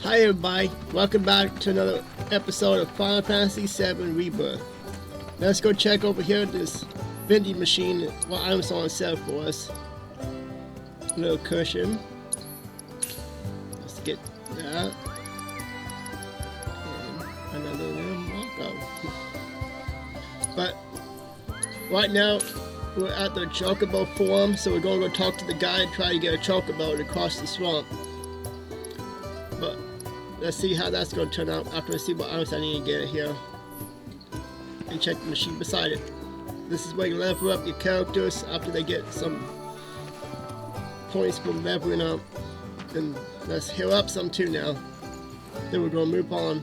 Hi everybody, welcome back to another episode of Final Fantasy VII Rebirth. Let's go check over here at this vending machine what items on sale for us. A little cushion. Let's get that. And another little Marco. But right now we're at the chocobo forum, so we're going to go talk to the guy and try to get a chocobo to cross the swamp. But let's see how that's going to turn out after I see what items I need to get here. And check the machine beside it. This is where you level up your characters after they get some points from leveling up. Then let's heal up some too now. Then we're going to move on.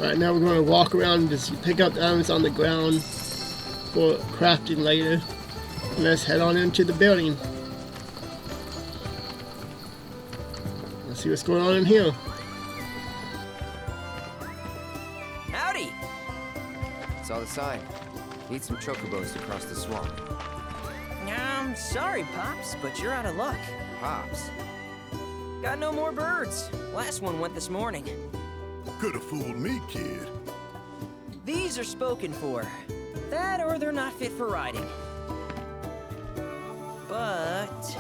Right now we're going to walk around and just pick up the items on the ground for crafting later. And let's head on into the building. Let's see what's going on in here. Howdy! Saw the sign. Need some chocobos to cross the swamp. Sorry, Pops, but you're out of luck. Pops? Got no more birds. Last one went this morning. Could have fooled me, kid. These are spoken for. That or they're not fit for riding. But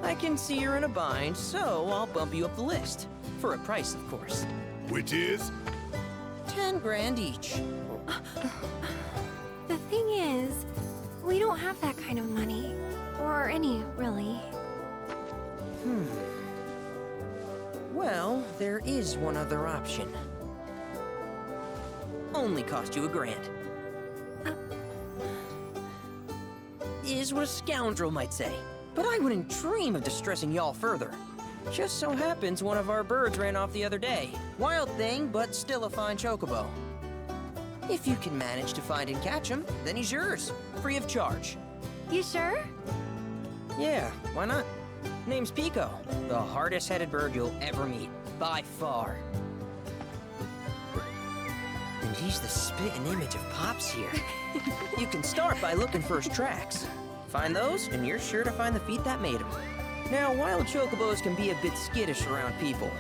I can see you're in a bind, so I'll bump you up the list. For a price, of course. Which is? 10 grand each. The thing is, we don't have that kind of money. Or any, really. Well, there is one other option. Only cost you $1,000. Is what a scoundrel might say. But I wouldn't dream of distressing y'all further. Just so happens one of our birds ran off the other day. Wild thing, but still a fine chocobo. If you can manage to find and catch him, then he's yours. Free of charge. You sure? Yeah, why not? Name's Pico, the hardest-headed bird you'll ever meet, by far. And he's the spitting image of Pops here. You can start by looking for his tracks. Find those, and you're sure to find the feet that made him. Now, wild chocobos can be a bit skittish around people,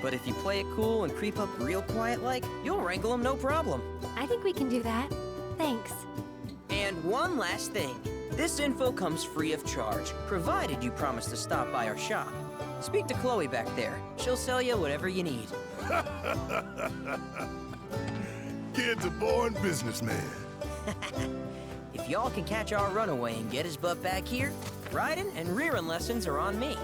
but if you play it cool and creep up real quiet-like, you'll wrangle them no problem. I think we can do that. Thanks. And one last thing. This info comes free of charge, provided you promise to stop by our shop. Speak to Chloe back there. She'll sell you whatever you need. Kid's a born businessman. If y'all can catch our runaway and get his butt back here, riding and rearing lessons are on me.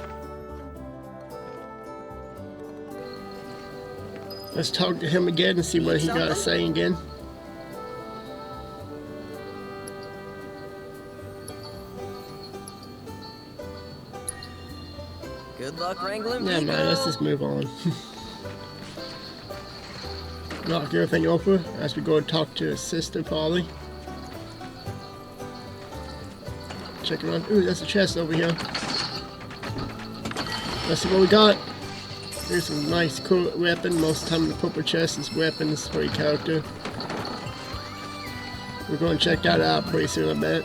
Let's talk to him again and see what he got to say again. Good luck wrangling, Yeah, Pico. man, let's just move on. Knock everything over as we go and talk to his sister, probably. Check around. Ooh, that's a chest over here. Let's see what we got. Here's some nice, cool weapon. Most of the time, the purple chest is weapons for your character. We're going to check that out pretty soon, I bet.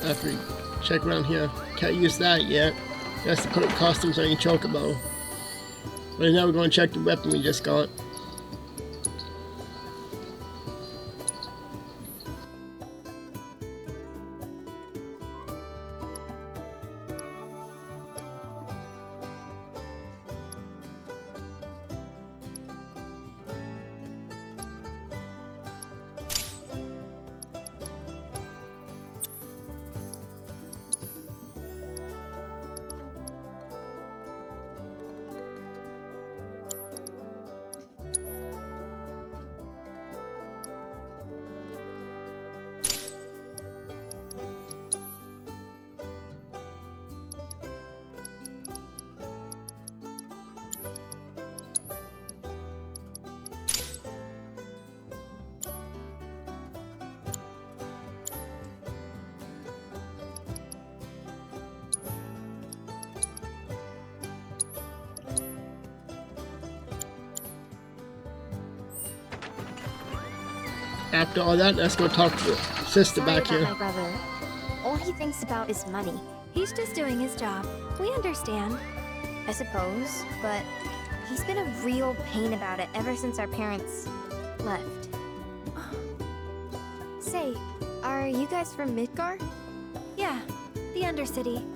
After we check around here. Can't use that yet. That's to put costumes on your chocobo. But now we're going to check the weapon we just got. after all that, let's go talk to the sister Sorry back about here. my brother. All he thinks about is money. He's just doing his job. We understand. I suppose, but he's been a real pain about it ever since our parents left. Say, are you guys from Midgar? Yeah, the Undercity.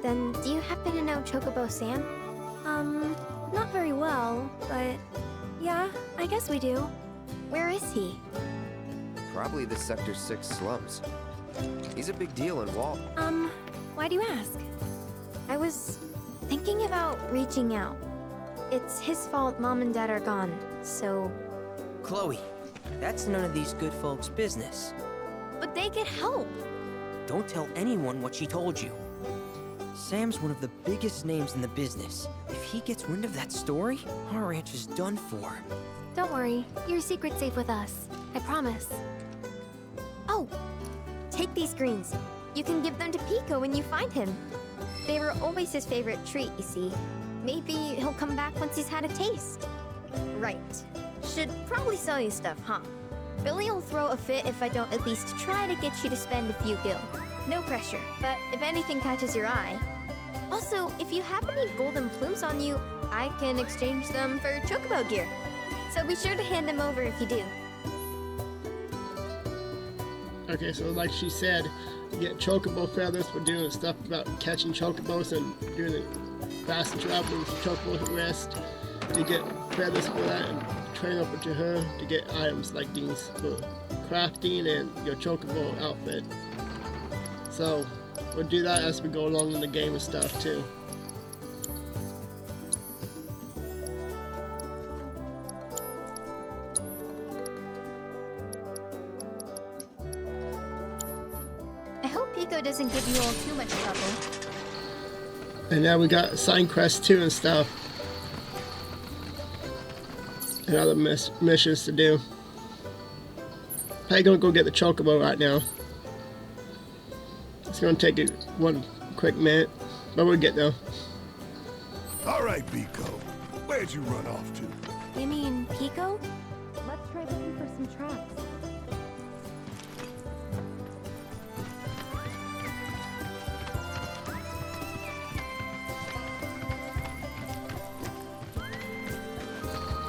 Then do you happen to know Chocobo Sam? Not very well, but yeah, I guess we do. Where is he? Probably the Sector 6 slums. He's a big deal in Wall. Why do you ask? I was thinking about reaching out. It's his fault Mom and Dad are gone, so... Chloe, that's none of these good folks' business. But they could help. Don't tell anyone what she told you. Sam's one of the biggest names in the business. If he gets wind of that story, our ranch is done for. Don't worry, your secret's safe with us. I promise. Oh, take these greens. You can give them to Pico when you find him. They were always his favorite treat, you see. Maybe he'll come back once he's had a taste. Right. Should probably sell you stuff, huh? Billy will throw a fit if I don't at least try to get you to spend a few gil. No pressure, but if anything catches your eye... Also, if you have any golden plumes on you, I can exchange them for chocobo gear. So be sure to hand them over if you do. Okay, so like she said, you get chocobo feathers for doing stuff about catching chocobos and doing the fast travel with chocobo rest. You get feathers for that and train over to her to get items like these for crafting and your chocobo outfit. So we'll do that as we go along in the game and stuff too. I hope Pico doesn't give you all too much trouble. And now we got sign quests too and stuff. And other missions to do. I'm gonna go get the chocobo right now. It's gonna take one quick minute, but we'll get there. All right, Pico. Where'd you run off to? You mean Pico? Let's try looking for some tracks.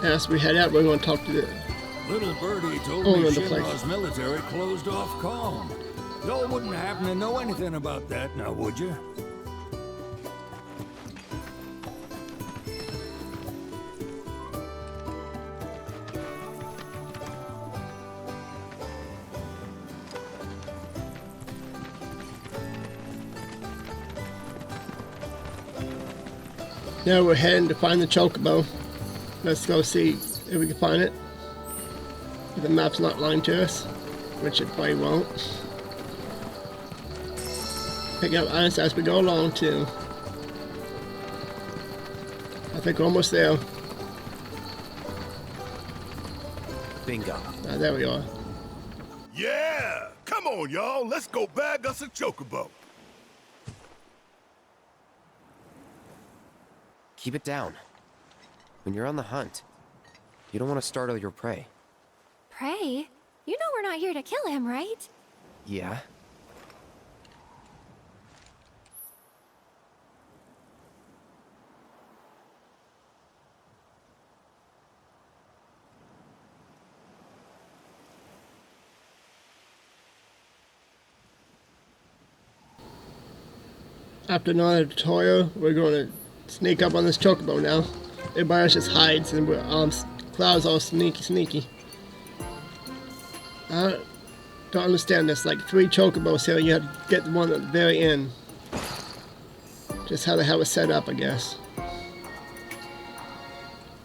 As we head out, we're gonna talk to the Little birdie told owner me of the place. Shinra's military closed off calm. Y'all wouldn't happen to know anything about that, now would you? Now we're heading to find the chocobo. Let's go see if we can find it. If the map's not lying to us, which it probably won't. Pick up items as we go along too. I think we're almost there. Bingo. Ah, there we are. Yeah! Come on, y'all. Let's go bag us a chocobo. Keep it down. When you're on the hunt, you don't want to startle your prey. Pray? You know we're not here to kill him, right? Yeah? After another tutorial, we're going to sneak up on this chocobo now. Everybody else just hides and we're Cloud's all sneaky. I don't understand this. Like 3 chocobos here, you have to get the one at the very end. Just how the hell it's set up, I guess.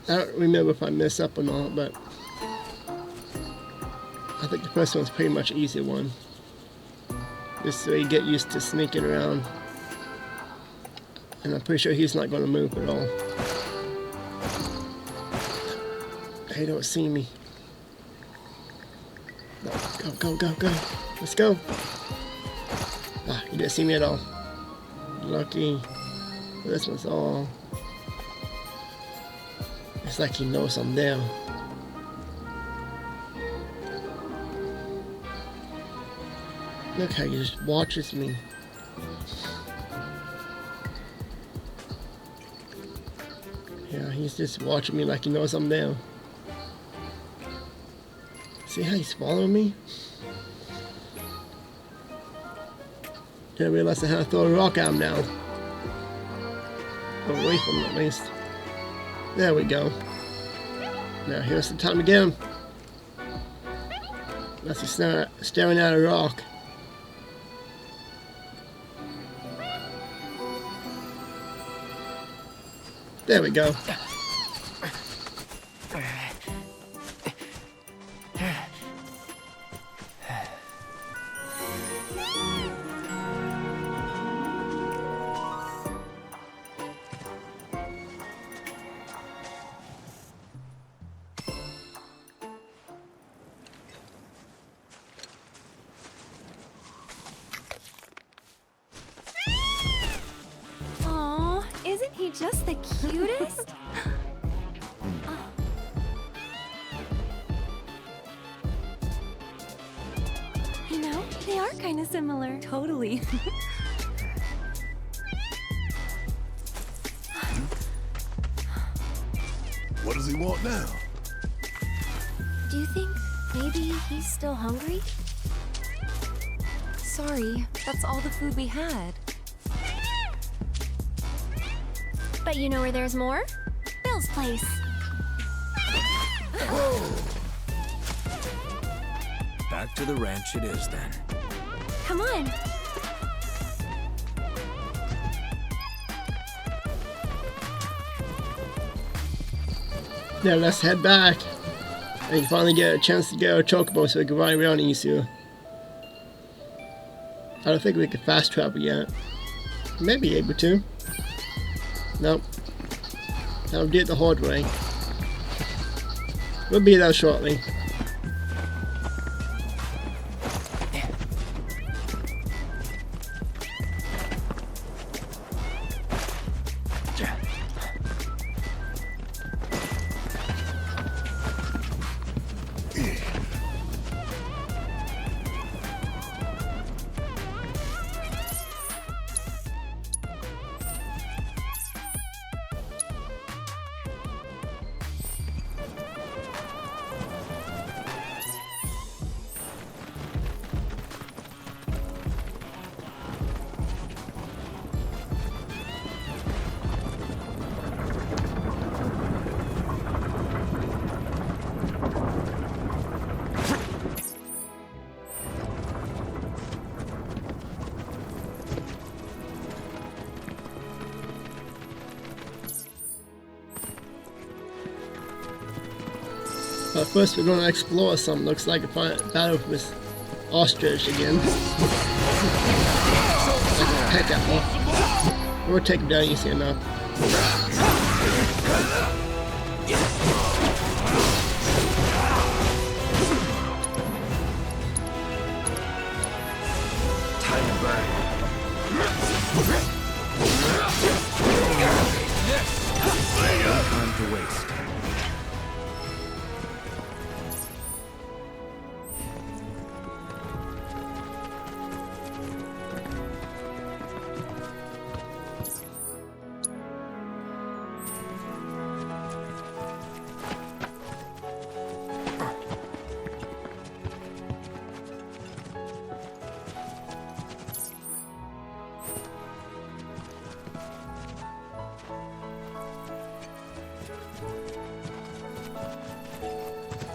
I don't remember if I messed up or not, but I think the first one's pretty much an easy one. Just so you get used to sneaking around. And I'm pretty sure he's not going to move at all. They don't see me. No, go. Let's go. Ah, he didn't see me at all. Lucky. This one's all... It's like he knows I'm there. Look how he just watches me. Yeah, he's just watching me like he knows I'm there. See how he's following me? Didn't realize I had to throw a rock at him now. Away from him at least. There we go. Now here's the time to get him. That's he's staring at a rock. There we go. Aw, isn't he just the cutest? You know, they are kind of similar. Totally. What does he want now? Do you think maybe he's still hungry? Sorry, that's all the food we had. But you know where there's more? Bill's place. Back to the ranch it is then. Come on. Now let's head back. And finally get a chance to get our chocobo so we can ride around easier. I don't think we can fast travel yet. Maybe able to. Nope. I'll do it the hard way. We'll be there shortly. But first we're going to explore some. Looks like a battle with ostrich again. Like a peck at me. We'll take him down easy enough. Time to burn. No time to waste.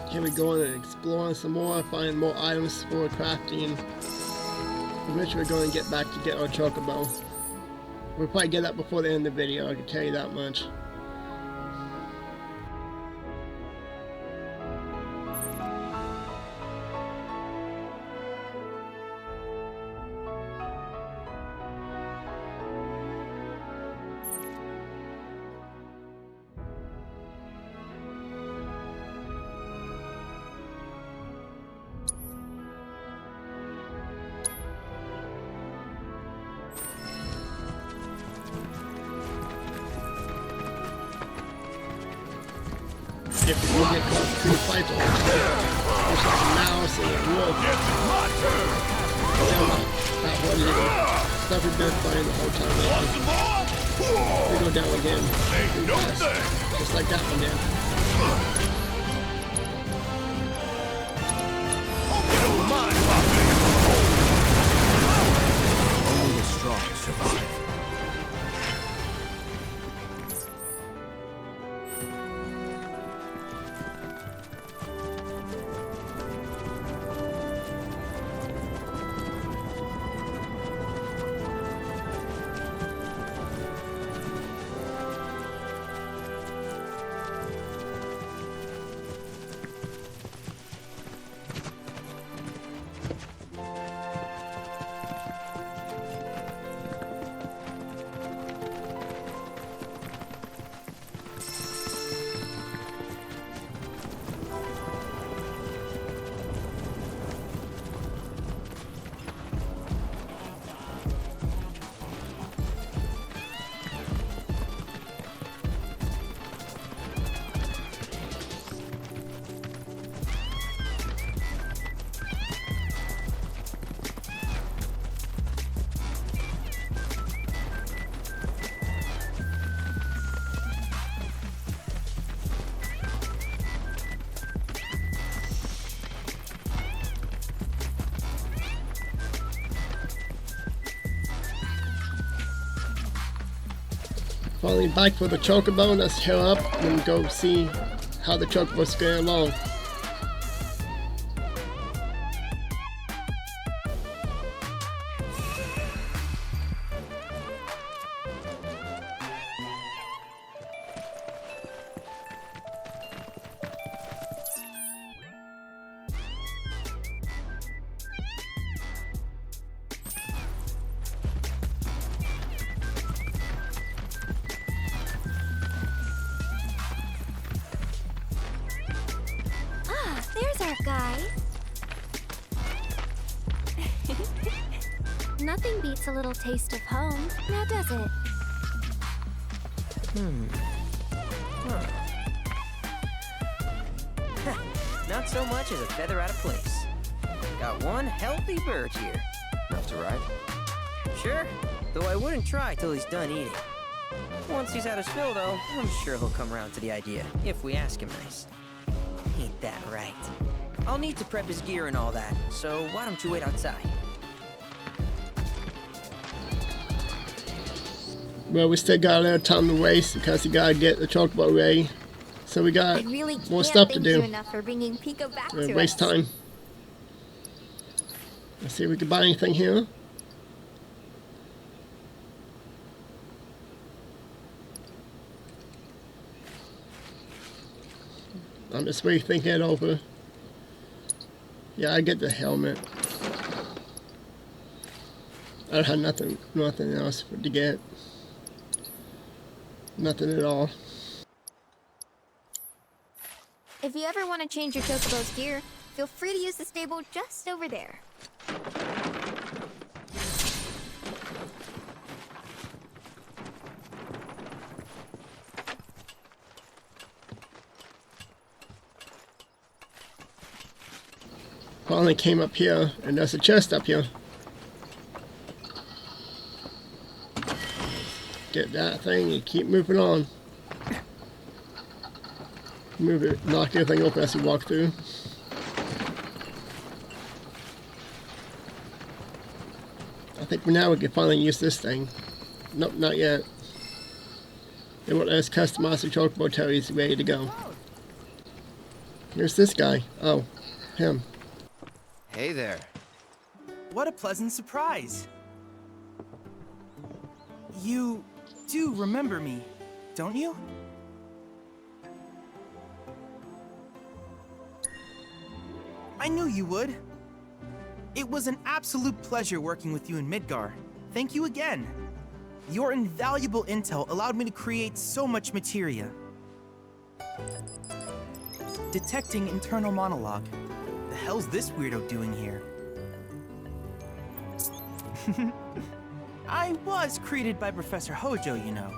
Here we go and exploring some more, find more items for crafting. Eventually we're going to get back to get our chocobo. We'll probably get that before the end of the video, I can tell you that much. If we get caught in fights all the time. Looks like a mouse and a wolf. Not what it is. Stuff we've been fighting the whole time. Want some more? We go down again. Ain't no thing. Just like that one there. Hope you don't mind, Poppy. Only the strong survive. Finally back for the chocobo. Let's head up and go see how the chocobo's going along. There's our guy. Nothing beats a little taste of home, now does it? Not so much as a feather out of place. Got one healthy bird here. Enough to ride? Sure, though I wouldn't try till he's done eating. Once he's had his fill, though, I'm sure he'll come around to the idea, if we ask him nice. Ain't that right? I'll need to prep his gear and all that, so why don't you wait outside? Well, we still got a little time to waste because you gotta get the chocobo ready. So we got I really more can't stuff to thank do. you enough for bringing Pico back to Waste us. time. Let's see if we can buy anything here. I'm just really thinking it over. Yeah, I get the helmet. I don't have nothing else to get. Nothing at all. If you ever want to change your chocobo's gear, feel free to use the stable just over there. Finally came up here, and there's a chest up here. Get that thing and keep moving on. Move it, knock everything open as you walk through. I think for now we can finally use this thing. Nope, not yet. They won't let us customize the chocobo till he's ready to go. Here's this guy. Oh, him. Hey there. What a pleasant surprise. You do remember me, don't you? I knew you would. It was an absolute pleasure working with you in Midgar. Thank you again. Your invaluable intel allowed me to create so much materia. Detecting internal monologue. The hell's this weirdo doing here? I was created by Professor Hojo, you know.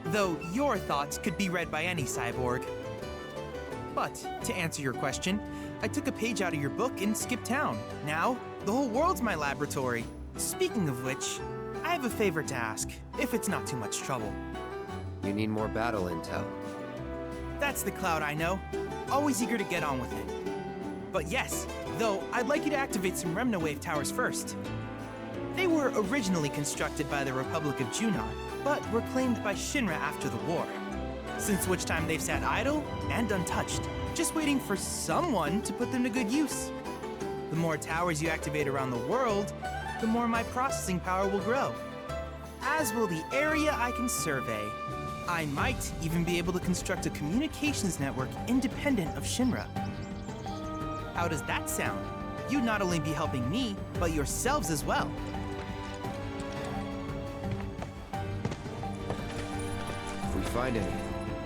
Though your thoughts could be read by any cyborg. But, to answer your question, I took a page out of your book and skipped town. Now, The whole world's my laboratory. Speaking of which, I have a favor to ask, if it's not too much trouble. You need more battle intel. That's the Cloud I know. Always eager to get on with it. But yes, though, I'd like you to activate some Remna Wave towers first. They were originally constructed by the Republic of Junon, but were claimed by Shinra after the war. Since which time they've sat idle and untouched, just waiting for someone to put them to good use. The more towers you activate around the world, the more my processing power will grow. As will the area I can survey. I might even be able to construct a communications network independent of Shinra. How does that sound? You'd not only be helping me, but yourselves as well. If we find any,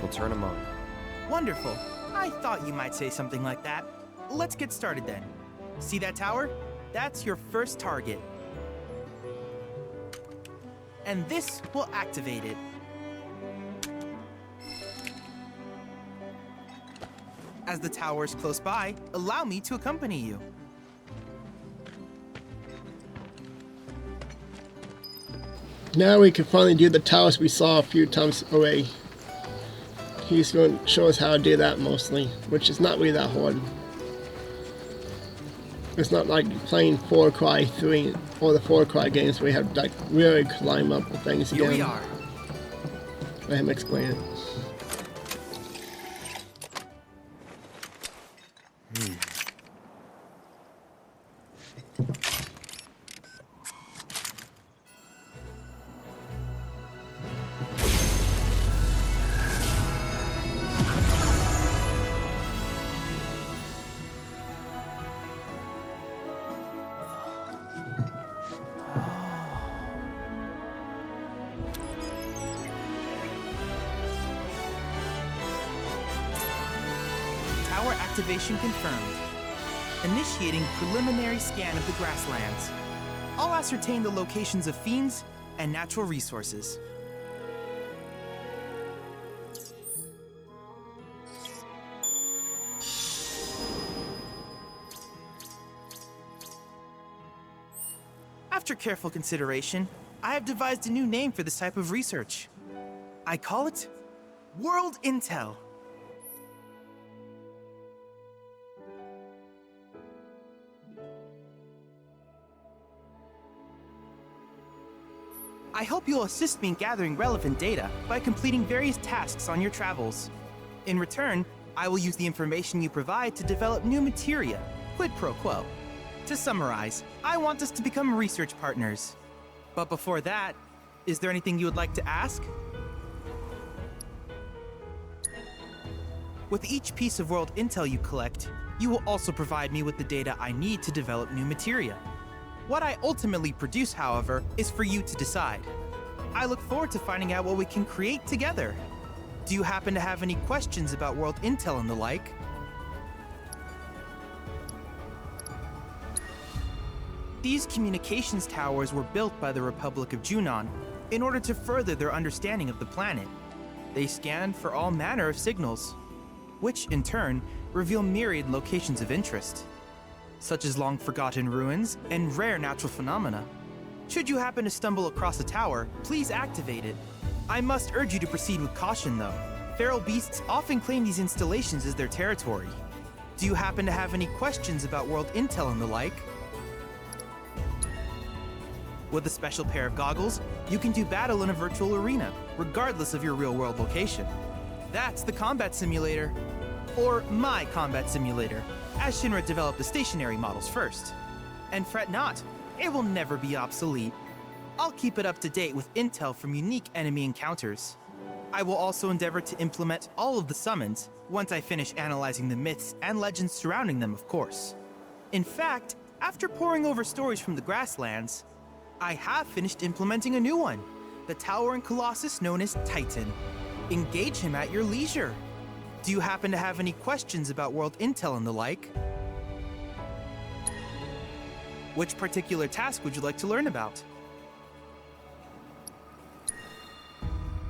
we'll turn them on. Wonderful. I thought you might say something like that. Let's get started then. See that tower? That's your first target. And this will activate it. As the tower is close by, allow me to accompany you. Now we can finally do the towers we saw a few times away. He's going to show us how to do that mostly, which is not really that hard. It's not like playing Far Cry 3 or the Far Cry games where you have to like really climb up the things again. Here we are. Let him explain it. Tower activation confirmed. Initiating preliminary scan of the grasslands. I'll ascertain the locations of fiends and natural resources. After careful consideration, I have devised a new name for this type of research. I call it World Intel. I hope you'll assist me in gathering relevant data by completing various tasks on your travels. In return, I will use the information you provide to develop new materia, quid pro quo. To summarize, I want us to become research partners. But before that, is there anything you would like to ask? With each piece of world intel you collect, you will also provide me with the data I need to develop new materia. What I ultimately produce, however, is for you to decide. I look forward to finding out what we can create together. Do you happen to have any questions about world intel and the like? These communications towers were built by the Republic of Junon in order to further their understanding of the planet. They scan for all manner of signals, which in turn reveal myriad locations of interest, such as long-forgotten ruins and rare natural phenomena. Should you happen to stumble across a tower, please activate it. I must urge you to proceed with caution, though. Feral beasts often claim these installations as their territory. Do you happen to have any questions about world intel and the like? With a special pair of goggles, you can do battle in a virtual arena, regardless of your real-world location. That's the combat simulator. Or my combat simulator, as Shinra developed the stationary models first. And fret not, it will never be obsolete. I'll keep it up to date with intel from unique enemy encounters. I will also endeavor to implement all of the summons, once I finish analyzing the myths and legends surrounding them, of course. In fact, after poring over stories from the grasslands, I have finished implementing a new one, the towering colossus known as Titan. Engage him at your leisure. Do you happen to have any questions about world intel and the like? Which particular task would you like to learn about?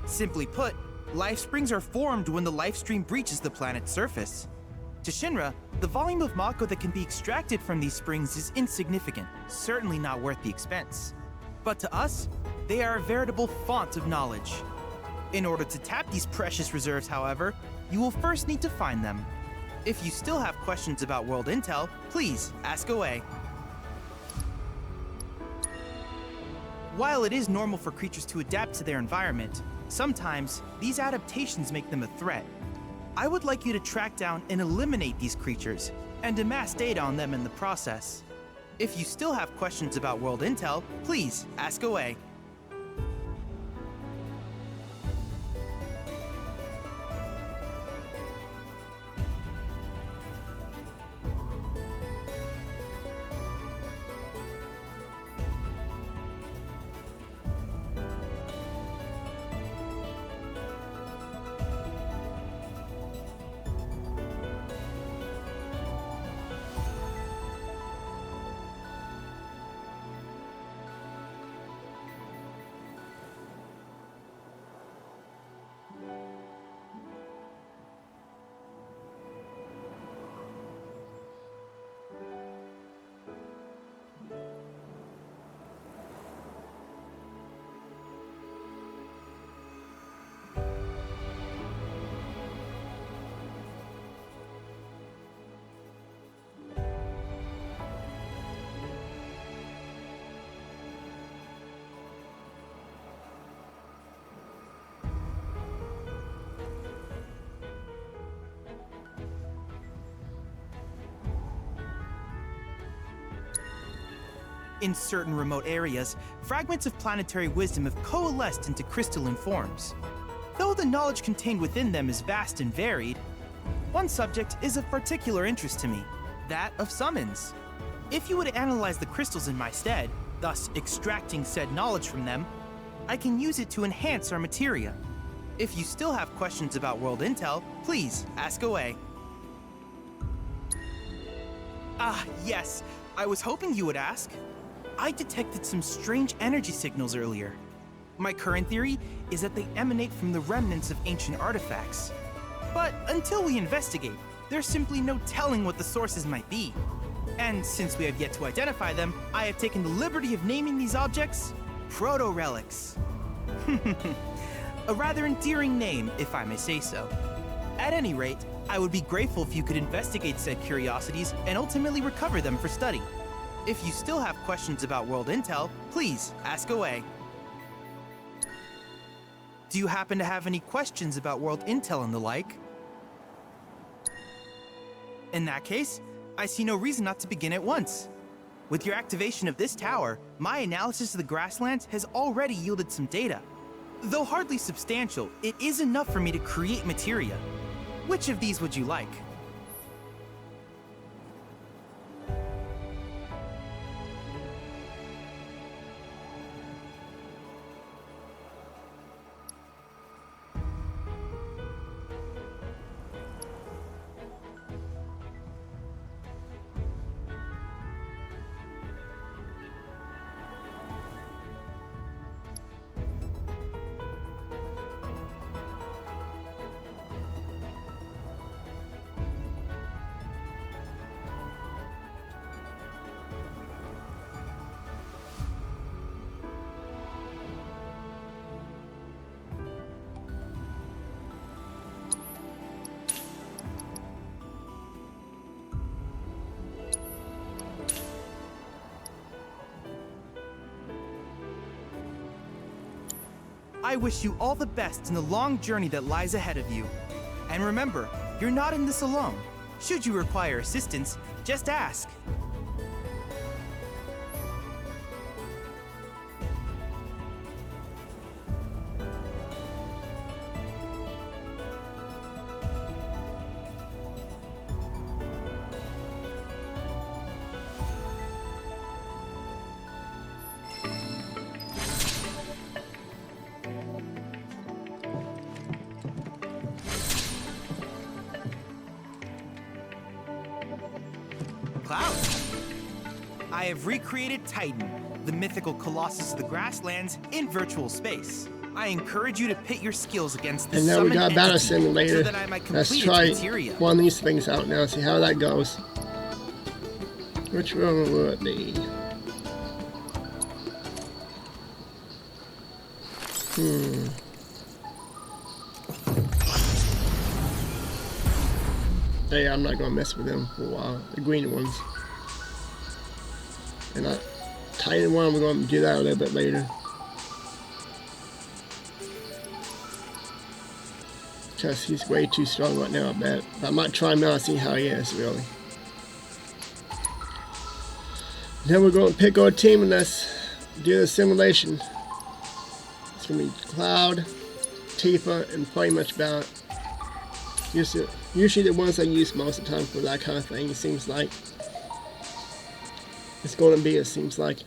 Simply put, life springs are formed when the life stream breaches the planet's surface. To Shinra, the volume of Mako that can be extracted from these springs is insignificant, certainly not worth the expense. But to us, they are a veritable font of knowledge. In order to tap these precious reserves, however, you will first need to find them. If you still have questions about world intel, please ask away. While it is normal for creatures to adapt to their environment, sometimes these adaptations make them a threat. I would like you to track down and eliminate these creatures, and amass data on them in the process. If you still have questions about world intel, please ask away. In certain remote areas, fragments of planetary wisdom have coalesced into crystalline forms. Though the knowledge contained within them is vast and varied, one subject is of particular interest to me, that of summons. If you would analyze the crystals in my stead, thus extracting said knowledge from them, I can use it to enhance our materia. If you still have questions about world intel, please ask away. Ah, yes, I was hoping you would ask. I detected some strange energy signals earlier. My current theory is that they emanate from the remnants of ancient artifacts. But until we investigate, there's simply no telling what the sources might be. And since we have yet to identify them, I have taken the liberty of naming these objects proto-relics. A rather endearing name, if I may say so. At any rate, I would be grateful if you could investigate said curiosities and ultimately recover them for study. If you still have questions about world intel, please ask away. Do you happen to have any questions about world intel and the like? In that case, I see no reason not to begin at once. With your activation of this tower, my analysis of the grasslands has already yielded some data. Though hardly substantial, it is enough for me to create materia. Which of these would you like? I wish you all the best in the long journey that lies ahead of you. And remember, you're not in this alone. Should you require assistance, just ask. Cloud. I have recreated Titan, the mythical colossus of the grasslands, in virtual space. I encourage you to pit your skills against the And now we summoned got a battle entity simulator. so that I might Let's complete try its materia. one of these things out now, see how that goes. Which one will it be? Yeah, I'm not gonna mess with them for a while. The green ones. And that tiny one, we're gonna do that a little bit later. Because he's way too strong right now, I bet. But I might try him out and see how he is, really. Then we're going to pick our team and let's do the simulation. It's going to be Cloud, Tifa, and pretty much about usually the ones I use most of the time for that kind of thing, it seems like. It's going to be, it seems like.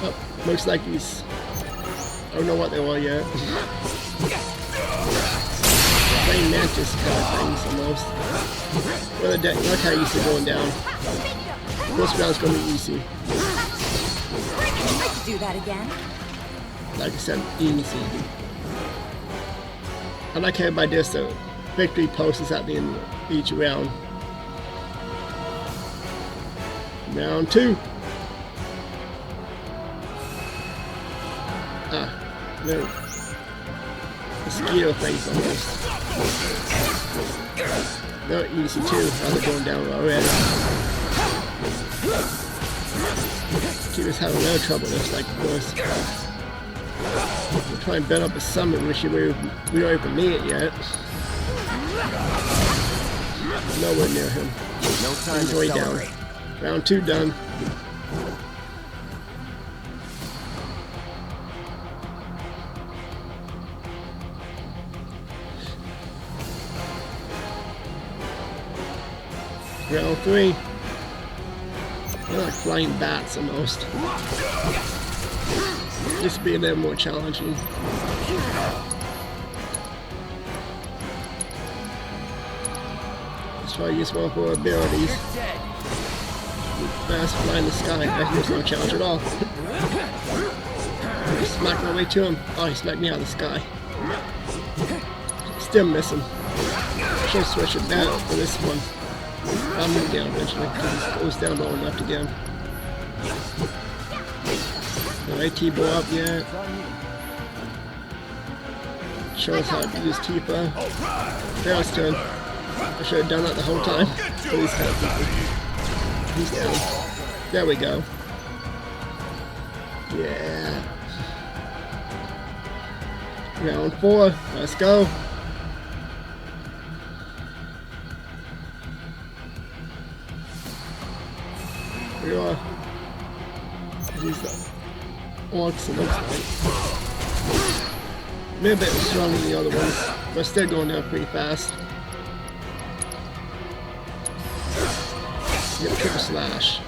Oh, looks like he's... I don't know what they are yet. Playing Mantis kind of things almost. Well, look how easy going down. This round's going to be easy. I could do that again. Like I said, easy. I like how by this the victory post is at the end of each round. Round 2. Ah, no. Mosquito things almost. They're easy too. Now they're going down already. Keep us having no trouble just like this. We're trying to bend up a summon, which we don't even need it yet. Nowhere near him. No time He's to way celebrate. down. Round 2 done. Round 3. They're like flying bats almost. Used to be a little more challenging. Let's try to use one of our abilities. Fast fly in the sky. That was no challenge at all. I smacked my way to him. Oh, he smacked me out of the sky. Still missing. Should switch it down for this one. I'll move down eventually because it goes down low enough to get him. No AT-bow up yet. Show us how to use Tifa. There was turn. I should have done that the whole time. Please help people. He's down. There we go. Yeah. Round 4. Let's go. Here we are. These orcs, it looks like. Maybe a bit stronger than the other ones, but still going down pretty fast. Get triple slash.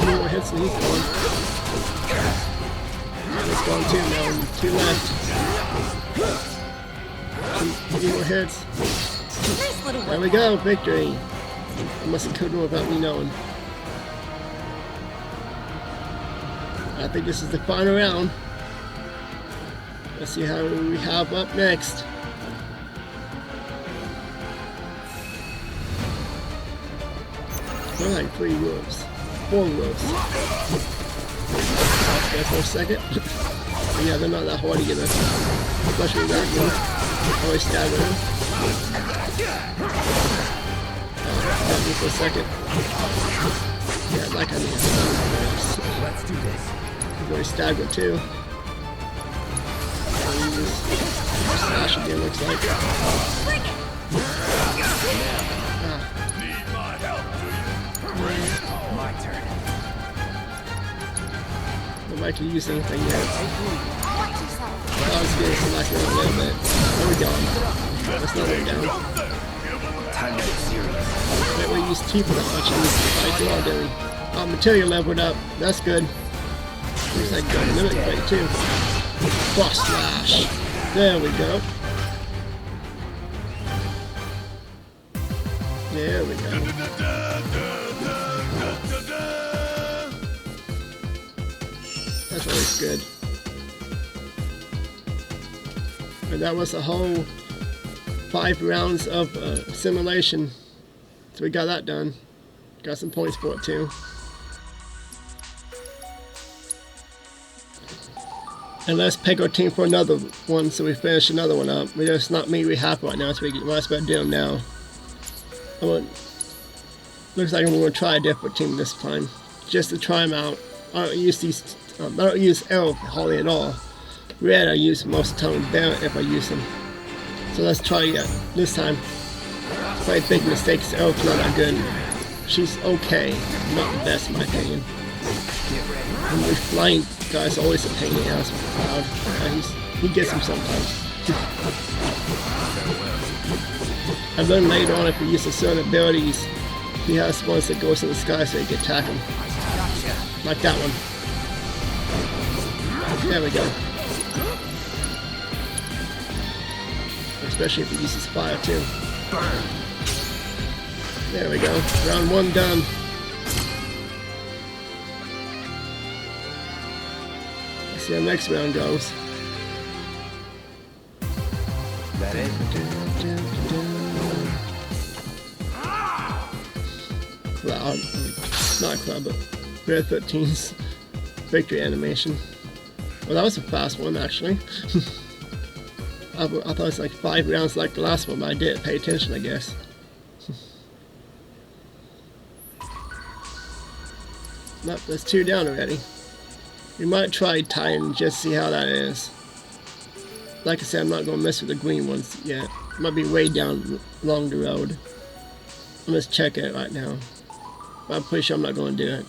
Any more hits and he's gone. He's gone 2 now, 2 left. 2 more hits. Nice little There we go, victory. I must have killed him without me knowing. I think this is the final round. Let's see how we have up next. We're like 3 wolves. 4 wolves. Okay, for a second. Yeah, they're not that hard to get us. Especially that one. Always stab with him. Got me for a second. Yeah, like I need to. Let's do this. He's already staggered too. Slash again, looks like. Need my help, do you? My turn. Don't like to use anything yet. Watch yourself. Oh, it's getting selected a little bit. There we go. Let's not go down. Time to get serious. That way use Tifa that much in this fight all day. Material leveled up. That's good. Looks like good limit fight too. Boss slash. There we go. There we go. That's always good. And that was a whole 5 rounds of simulation. So we got that done. Got some points for it too. And let's pick our team for another one, so we finish another one up. We just not me, we have right now, so we might as well do them now. Looks like I'm going to try a different team this time, just to try them out. I don't use these. I don't use Arrow hardly at all. Red I use most of the time, Barrett if I use them. So let's try it this time. My big mistake is Arrow's not that good. She's okay, not the best in my opinion. And the flying guy's always a pain in the ass with Cloud. He gets him sometimes. I learned later on if you use a certain abilities, he has ones that goes in the sky so you can attack him. Like that one. There we go. Especially if he uses fire too. There we go. Round 1 done. Let's see how next round goes. That it? Cloud. Not Cloud, but Red 13's victory animation. Well, that was a fast one, actually. I thought it was like 5 rounds like the last one, but I didn't pay attention, I guess. Nope, there's 2 down already. We might try tying just to see how that is. Like I said, I'm not going to mess with the green ones yet. It might be way down along the road. I'm just checking it right now. But I'm pretty sure I'm not going to do it.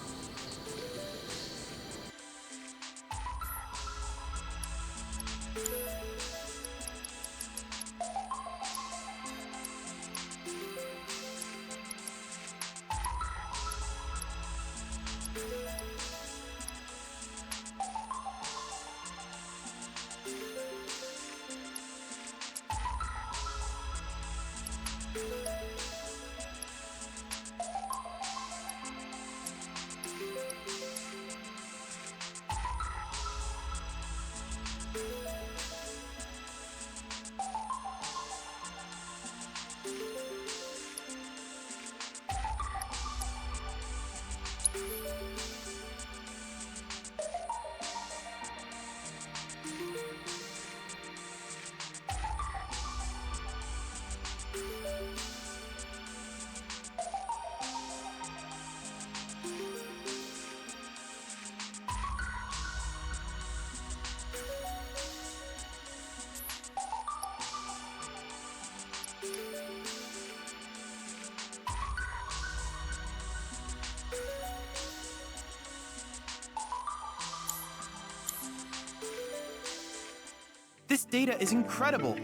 This data is incredible.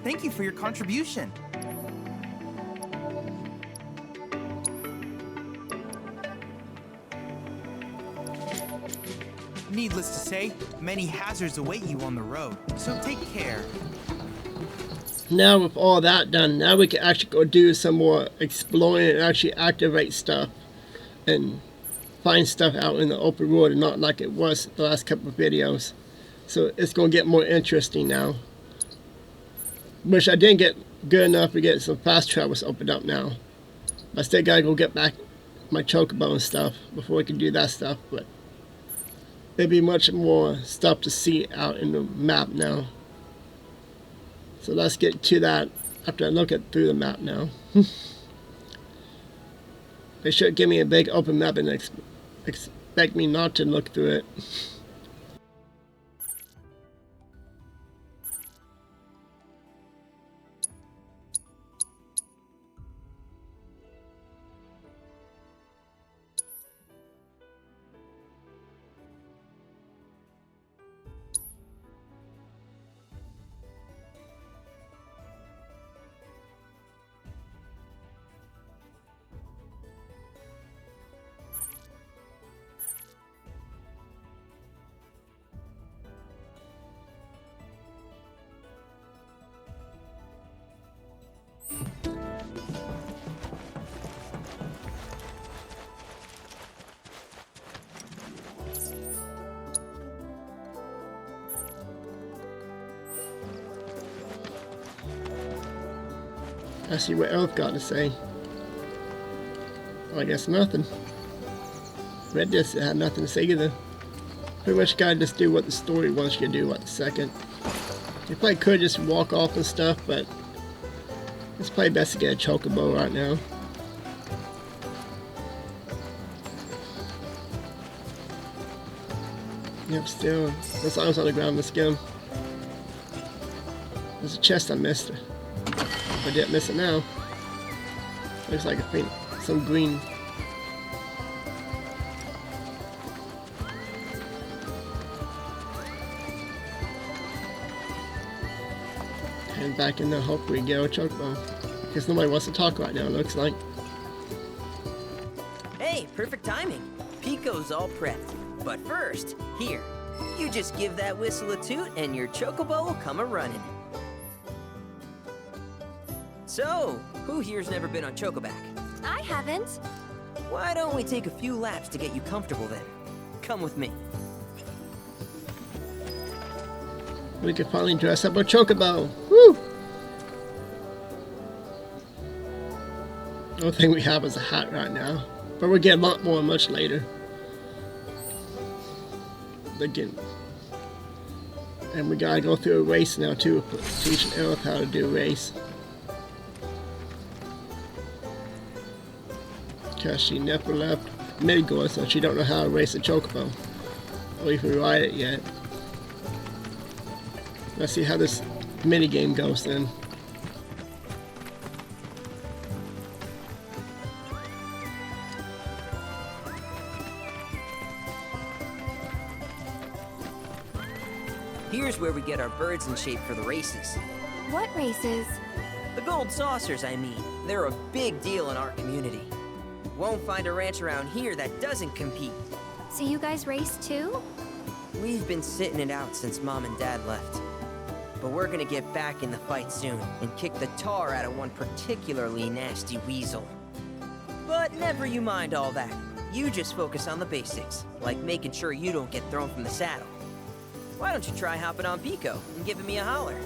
Thank you for your contribution. Needless to say, many hazards await you on the road, so take care. Now with all that done, now we can actually go do some more exploring and actually activate stuff and find stuff out in the open world and not like it was the last couple of videos. So it's going to get more interesting now. Which I didn't get good enough to get some fast travels opened up now. I still got to go get back my chocobo and stuff before we can do that stuff. But there'll be much more stuff to see out in the map now. So let's get to that after I look at through the map now. They should give me a big open map and expect me not to look through it. I see what Elf got to say. Well, I guess nothing. Red just had nothing to say either. Pretty much gotta just do what the story wants you to do at the second. You probably could just walk off and stuff, but it's probably best to get a chocobo right now. Yep, still. As long as on the ground, let's get him. There's a chest I missed. If I didn't miss it now. Looks like I think some green. And back in the hope we get a chocobo. Because nobody wants to talk right now, it looks like. Hey, perfect timing. Pico's all prepped. But first, here, you just give that whistle a toot and your chocobo will come a-running. So, who here's never been on Chocoback? I haven't. Why don't we take a few laps to get you comfortable then? Come with me. We can finally dress up a chocobo. Woo! The only thing we have is a hat right now. But we'll get a lot more much later. Again. And we gotta go through a race now too. Teaching Elf how to do a race. Because she never left Midgard, so she don't know how to race a chocobo. Or even ride it yet. Let's see how this mini game goes then. Here's where we get our birds in shape for the races. What races? The gold saucers, I mean. They're a big deal in our community. Won't find a ranch around here that doesn't compete. So you guys race too? We've been sitting it out since Mom and Dad left. But we're gonna get back in the fight soon and kick the tar out of one particularly nasty weasel. But never you mind all that. You just focus on the basics, like making sure you don't get thrown from the saddle. Why don't you try hopping on Pico and giving me a holler?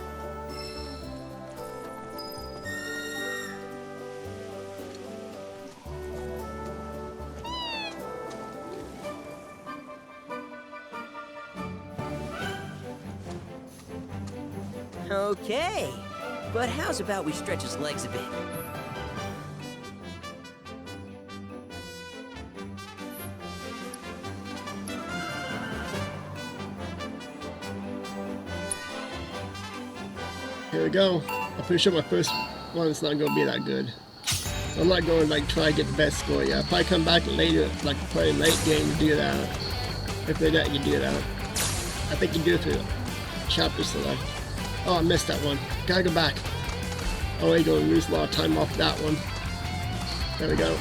Okay, but how's about we stretch his legs a bit? Here we go. I'm pretty sure my first one is not gonna be that good. So I'm not going to like try to get the best score yet. I'll probably come back later, like play late game to do that. If they let you do that. I think you do it through chapter select. Oh, I missed that one. Gotta go back. Oh, you're gonna lose a lot of time off that one. There we go.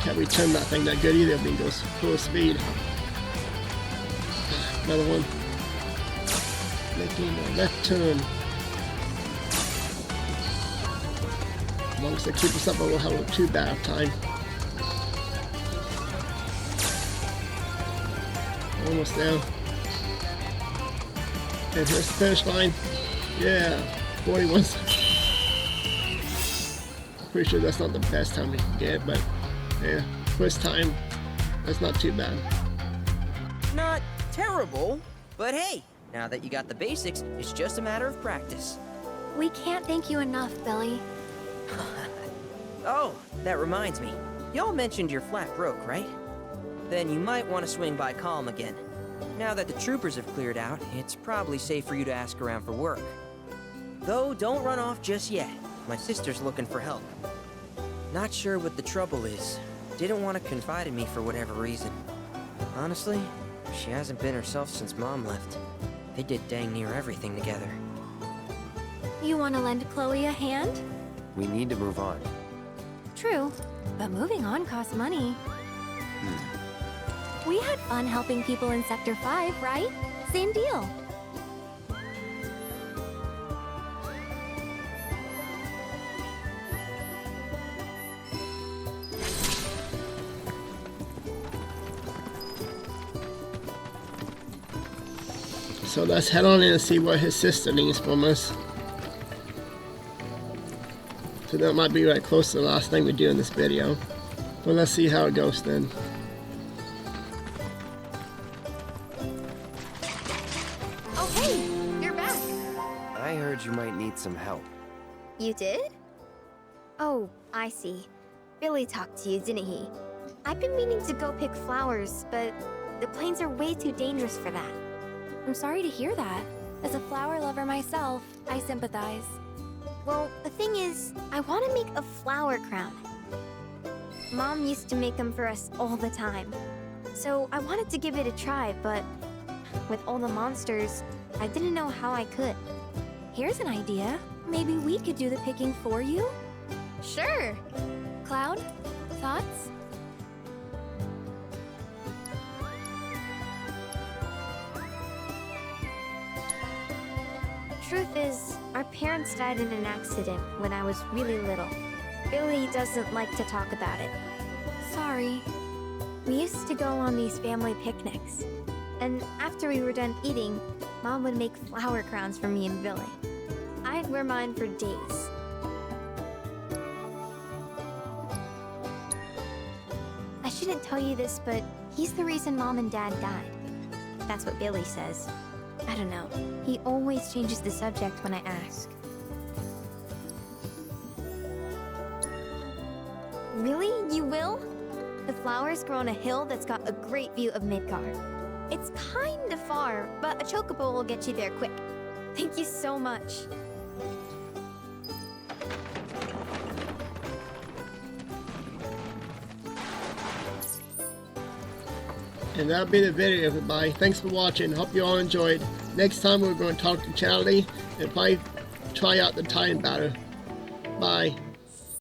Can't return that thing that good either if it goes full speed. Another one. Making a left turn. As long as they keep us up, I won't have too bad of time. Almost there. And here's the finish line. Yeah, 41. Pretty sure that's not the best time we can get, but yeah, first time, that's not too bad. Not terrible, but hey, now that you got the basics, it's just a matter of practice. We can't thank you enough, Billy. Oh, that reminds me. Y'all mentioned your flat broke, right? Then you might want to swing by Calm again. Now that the troopers have cleared out, it's probably safe for you to ask around for work. Though, don't run off just yet. My sister's looking for help. Not sure what the trouble is. Didn't want to confide in me for whatever reason. Honestly, she hasn't been herself since Mom left. They did dang near everything together. You want to lend Chloe a hand? We need to move on. True, but moving on costs money. We had fun helping people in Sector 5, right? Same deal. So let's head on in and see what his sister needs from us. So that might be right close to the last thing we do in this video. But let's see how it goes then. Oh, hey! You're back! I heard you might need some help. You did? Oh, I see. Billy talked to you, didn't he? I've been meaning to go pick flowers, but the plains are way too dangerous for that. I'm sorry to hear that. As a flower lover myself, I sympathize. Well, the thing is, I want to make a flower crown. Mom used to make them for us all the time. So I wanted to give it a try, but with all the monsters, I didn't know how I could. Here's an idea. Maybe we could do the picking for you? Sure! Cloud, thoughts? Truth is, our parents died in an accident when I was really little. Billy doesn't like to talk about it. Sorry. We used to go on these family picnics. And after we were done eating, Mom would make flower crowns for me and Billy. I'd wear mine for days. I shouldn't tell you this, but he's the reason Mom and Dad died. That's what Billy says. I don't know. He always changes the subject when I ask. Really? You will? The flowers grow on a hill that's got a great view of Midgar. It's kind of far, but a chocobo will get you there quick. Thank you so much. And that'll be the video, everybody. Thanks for watching. Hope you all enjoyed. Next time we're going to talk to Charlie and probably try out the time battle. Bye.